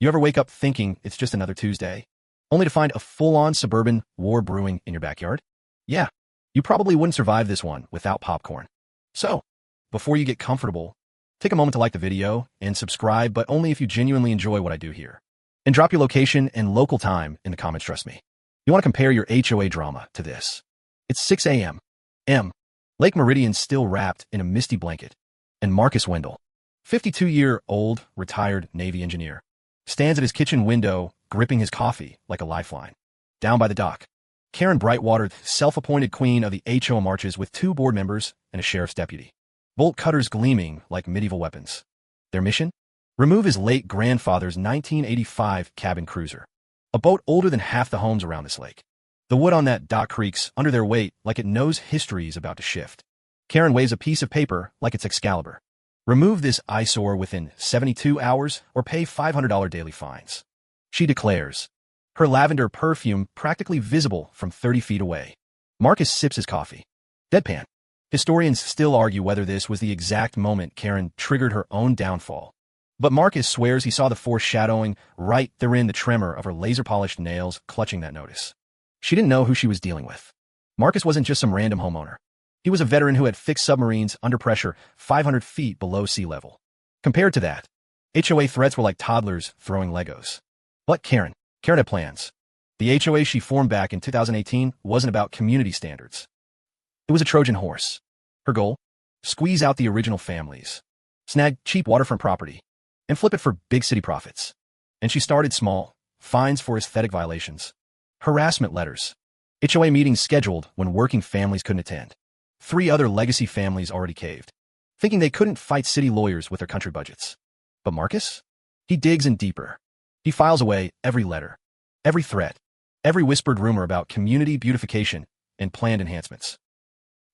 You ever wake up thinking it's just another Tuesday, only to find a full-on suburban war brewing in your backyard? Yeah, you probably wouldn't survive this one without popcorn. So, before you get comfortable, take a moment to like the video and subscribe, but only if you genuinely enjoy what I do here. And drop your location and local time in the comments, trust me. You want to compare your HOA drama to this. It's 6 a.m. Lake Meridian still wrapped in a misty blanket, and Marcus Wendell, 52-year-old retired Navy engineer, stands at his kitchen window gripping his coffee like a lifeline. Down by the dock, Karen Brightwater, self-appointed queen of the HOA, marches with 2 board members and a sheriff's deputy, bolt cutters gleaming like medieval weapons. Their mission? Remove his late grandfather's 1985 cabin cruiser, a boat older than half the homes around this lake. The wood on that dock creaks under their weight like it knows history is about to shift. Karen waves a piece of paper like it's Excalibur. Remove this eyesore within 72 hours or pay $500 daily fines, she declares, her lavender perfume practically visible from 30 feet away. Marcus sips his coffee. Deadpan. Historians still argue whether this was the exact moment Karen triggered her own downfall. But Marcus swears he saw the foreshadowing right therein, the tremor of her laser-polished nails clutching that notice. She didn't know who she was dealing with. Marcus wasn't just some random homeowner. He was a veteran who had fixed submarines under pressure 500 feet below sea level. Compared to that, HOA threats were like toddlers throwing Legos. But Karen had plans. The HOA she formed back in 2018 wasn't about community standards. It was a Trojan horse. Her goal? Squeeze out the original families, snag cheap waterfront property, and flip it for big city profits. And she started small: fines for aesthetic violations, harassment letters, HOA meetings scheduled when working families couldn't attend. 3 other legacy families already caved, thinking they couldn't fight city lawyers with their country budgets. But Marcus? He digs in deeper. He files away every letter, every threat, every whispered rumor about community beautification and planned enhancements.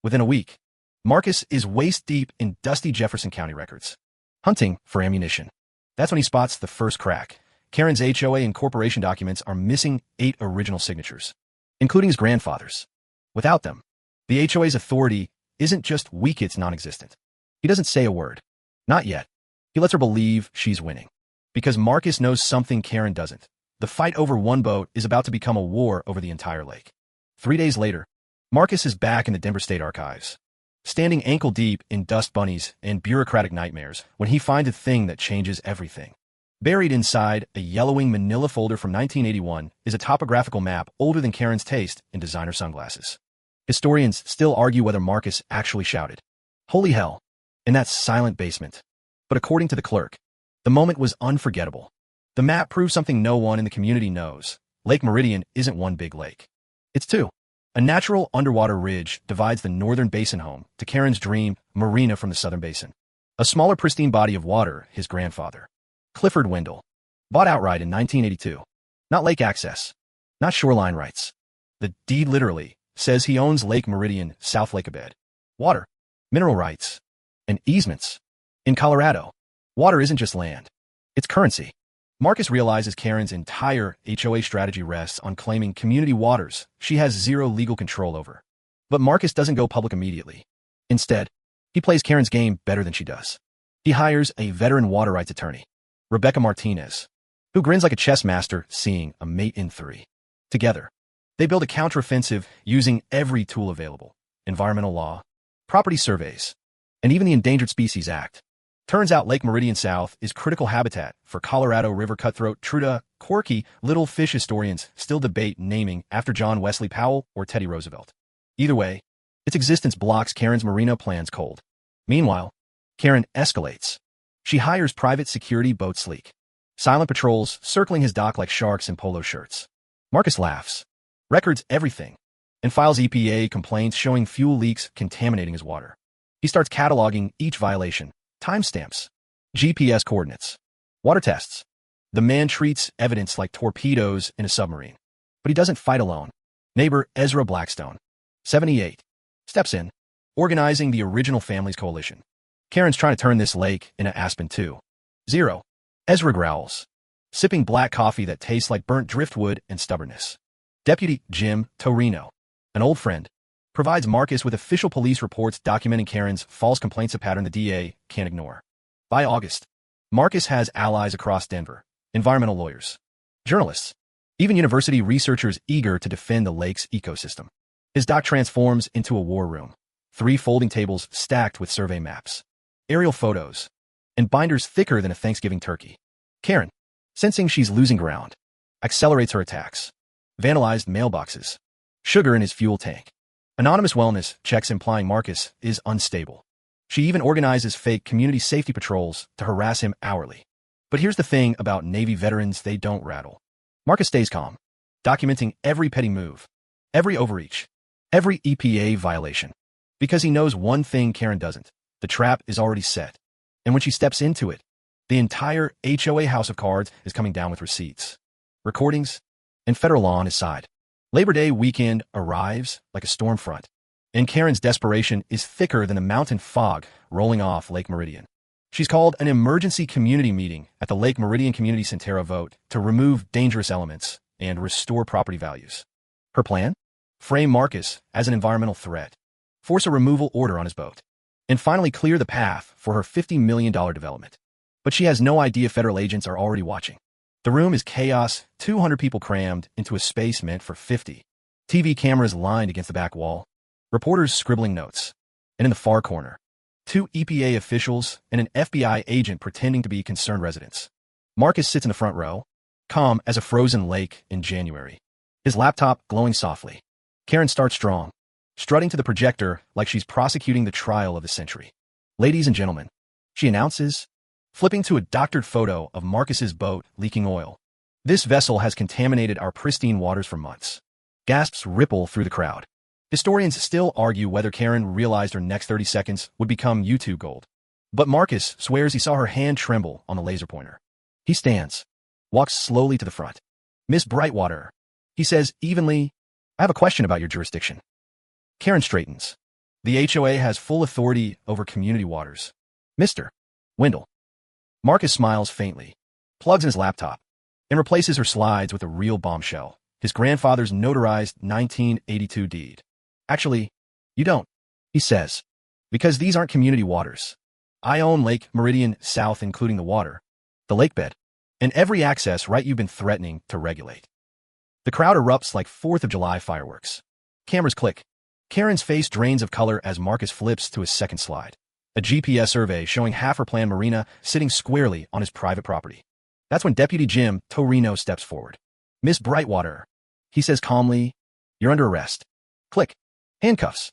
Within a week, Marcus is waist-deep in dusty Jefferson County records, hunting for ammunition. That's when he spots the first crack. Karen's HOA and corporation documents are missing 8 original signatures, including his grandfather's. Without them, the HOA's authority isn't just weak, it's non-existent. He doesn't say a word. Not yet. He lets her believe she's winning. Because Marcus knows something Karen doesn't. The fight over one boat is about to become a war over the entire lake. 3 days later, Marcus is back in the Denver State Archives, standing ankle-deep in dust bunnies and bureaucratic nightmares when he finds a thing that changes everything. Buried inside a yellowing manila folder from 1981 is a topographical map older than Karen's taste in designer sunglasses. Historians still argue whether Marcus actually shouted, "Holy hell!" in that silent basement. But according to the clerk, the moment was unforgettable. The map proves something no one in the community knows. Lake Meridian isn't one big lake. It's 2. A natural underwater ridge divides the northern basin home to Karen's dream marina from the southern basin. A smaller, pristine body of water his grandfather, Clifford Wendell, bought outright in 1982. Not lake access, not shoreline rights. The deed literally says he owns Lake Meridian, South Lake Abed. Water, mineral rights, and easements. In Colorado, water isn't just land. It's currency. Marcus realizes Karen's entire HOA strategy rests on claiming community waters she has zero legal control over. But Marcus doesn't go public immediately. Instead, he plays Karen's game better than she does. He hires a veteran water rights attorney, Rebecca Martinez, who grins like a chess master seeing a mate in 3. Together, they build a counteroffensive using every tool available: environmental law, property surveys, and even the Endangered Species Act. Turns out Lake Meridian South is critical habitat for Colorado River cutthroat Truda. Quirky little fish historians still debate naming after John Wesley Powell or Teddy Roosevelt. Either way, its existence blocks Karen's marina plans cold. Meanwhile, Karen escalates. She hires private security boat Sleek, silent patrols circling his dock like sharks in polo shirts. Marcus laughs, records everything, and files EPA complaints showing fuel leaks contaminating his water. He starts cataloging each violation: timestamps, GPS coordinates, water tests. The man treats evidence like torpedoes in a submarine. But he doesn't fight alone. Neighbor Ezra Blackstone, 78, steps in, organizing the original families coalition. Karen's trying to turn this lake into Aspen 2.0. Ezra growls, sipping black coffee that tastes like burnt driftwood and stubbornness. Deputy Jim Torino, an old friend, provides Marcus with official police reports documenting Karen's false complaints, a pattern the DA can't ignore. By August, Marcus has allies across Denver, environmental lawyers, journalists, even university researchers eager to defend the lake's ecosystem. His dock transforms into a war room. 3 folding tables stacked with survey maps, aerial photos, and binders thicker than a Thanksgiving turkey. Karen, sensing she's losing ground, accelerates her attacks. Vandalized mailboxes, sugar in his fuel tank, anonymous wellness checks implying Marcus is unstable. She even organizes fake community safety patrols to harass him hourly. But here's the thing about Navy veterans they don't rattle. Marcus stays calm, documenting every petty move, every overreach, every EPA violation. Because he knows one thing Karen doesn't. The trap is already set. And when she steps into it, the entire HOA house of cards is coming down with receipts, recordings, and federal law on his side. Labor Day weekend arrives like a storm front, and Karen's desperation is thicker than the mountain fog rolling off Lake Meridian. She's called an emergency community meeting at the Lake Meridian Community Centera vote to remove dangerous elements and restore property values. Her plan? Frame Marcus as an environmental threat, force a removal order on his boat, and finally clear the path for her $50 million development. But she has no idea federal agents are already watching. The room is chaos, 200 people crammed into a space meant for 50. TV cameras lined against the back wall, reporters scribbling notes. And in the far corner, 2 EPA officials and an FBI agent pretending to be concerned residents. Marcus sits in the front row, calm as a frozen lake in January, his laptop glowing softly. Karen starts strong, strutting to the projector like she's prosecuting the trial of the century. Ladies and gentlemen, she announces, flipping to a doctored photo of Marcus's boat leaking oil. This vessel has contaminated our pristine waters for months. Gasps ripple through the crowd. Historians still argue whether Karen realized her next 30 seconds would become YouTube gold. But Marcus swears he saw her hand tremble on the laser pointer. He stands, walks slowly to the front. Miss Brightwater, he says evenly, I have a question about your jurisdiction. Karen straightens. The HOA has full authority over community waters. Mr. Wendell. Marcus smiles faintly, plugs in his laptop, and replaces her slides with a real bombshell, his grandfather's notarized 1982 deed. Actually, you don't, he says, because these aren't community waters. I own Lake Meridian South, including the water, the lake bed, and every access right you've been threatening to regulate. The crowd erupts like 4th of July fireworks. Cameras click. Karen's face drains of color as Marcus flips to his second slide. A GPS survey showing half her planned marina sitting squarely on his private property. That's when Deputy Jim Torino steps forward. Miss Brightwater, he says calmly, you're under arrest. Click. Handcuffs.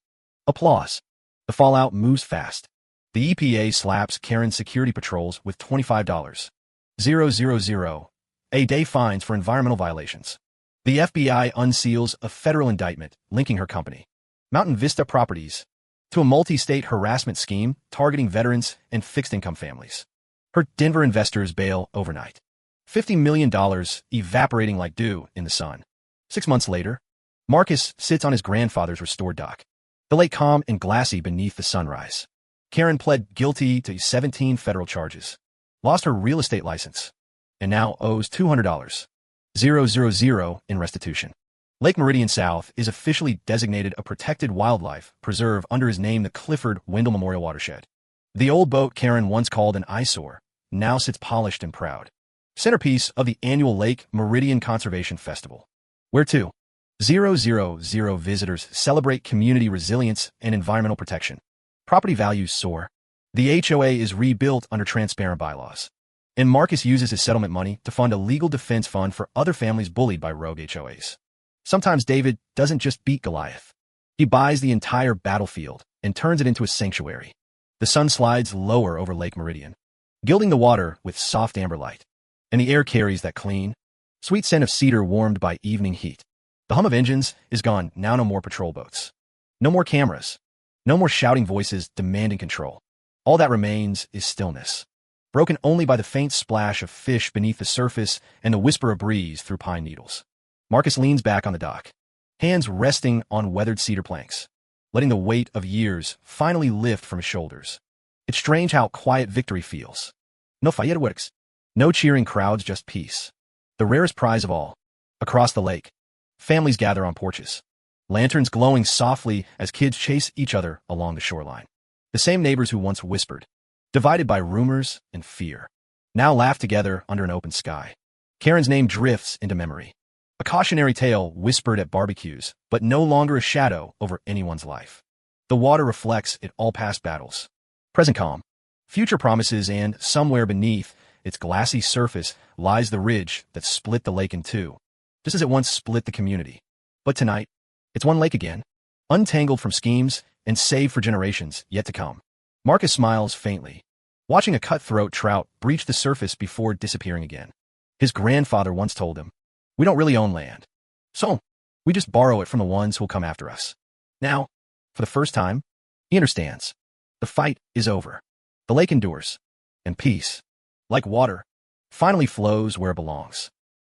Applause. The fallout moves fast. The EPA slaps Karen's security patrols with $25,000 a day fines for environmental violations. The FBI unseals a federal indictment linking her company, Mountain Vista Properties, to a multi-state harassment scheme targeting veterans and fixed-income families. Her Denver investors bail overnight. $50 million evaporating like dew in the sun. 6 months later, Marcus sits on his grandfather's restored dock, the lake calm and glassy beneath the sunrise. Karen pled guilty to 17 federal charges, lost her real estate license, and now owes $200,000 in restitution. Lake Meridian South is officially designated a protected wildlife preserve under his name, the Clifford Wendell Memorial Watershed. The old boat Karen once called an eyesore now sits polished and proud, centerpiece of the annual Lake Meridian Conservation Festival, where 2,000 visitors celebrate community resilience and environmental protection. Property values soar. The HOA is rebuilt under transparent bylaws, and Marcus uses his settlement money to fund a legal defense fund for other families bullied by rogue HOAs. Sometimes David doesn't just beat Goliath. He buys the entire battlefield and turns it into a sanctuary. The sun slides lower over Lake Meridian, gilding the water with soft amber light, and the air carries that clean, sweet scent of cedar warmed by evening heat. The hum of engines is gone, now no more patrol boats. No more cameras. No more shouting voices demanding control. All that remains is stillness, broken only by the faint splash of fish beneath the surface and the whisper of breeze through pine needles. Marcus leans back on the dock, hands resting on weathered cedar planks, letting the weight of years finally lift from his shoulders. It's strange how quiet victory feels. No fireworks, no cheering crowds, just peace. The rarest prize of all. Across the lake, families gather on porches, lanterns glowing softly as kids chase each other along the shoreline. The same neighbors who once whispered, divided by rumors and fear, now laugh together under an open sky. Karen's name drifts into memory. A cautionary tale whispered at barbecues, but no longer a shadow over anyone's life. The water reflects it all past battles. Present calm, future promises, and somewhere beneath its glassy surface lies the ridge that split the lake in two, just as it once split the community. But tonight, it's one lake again, untangled from schemes and saved for generations yet to come. Marcus smiles faintly, watching a cutthroat trout breach the surface before disappearing again. His grandfather once told him, "We don't really own land, so we just borrow it from the ones who'll come after us." Now, for the first time, he understands. The fight is over. The lake endures, and peace, like water, finally flows where it belongs.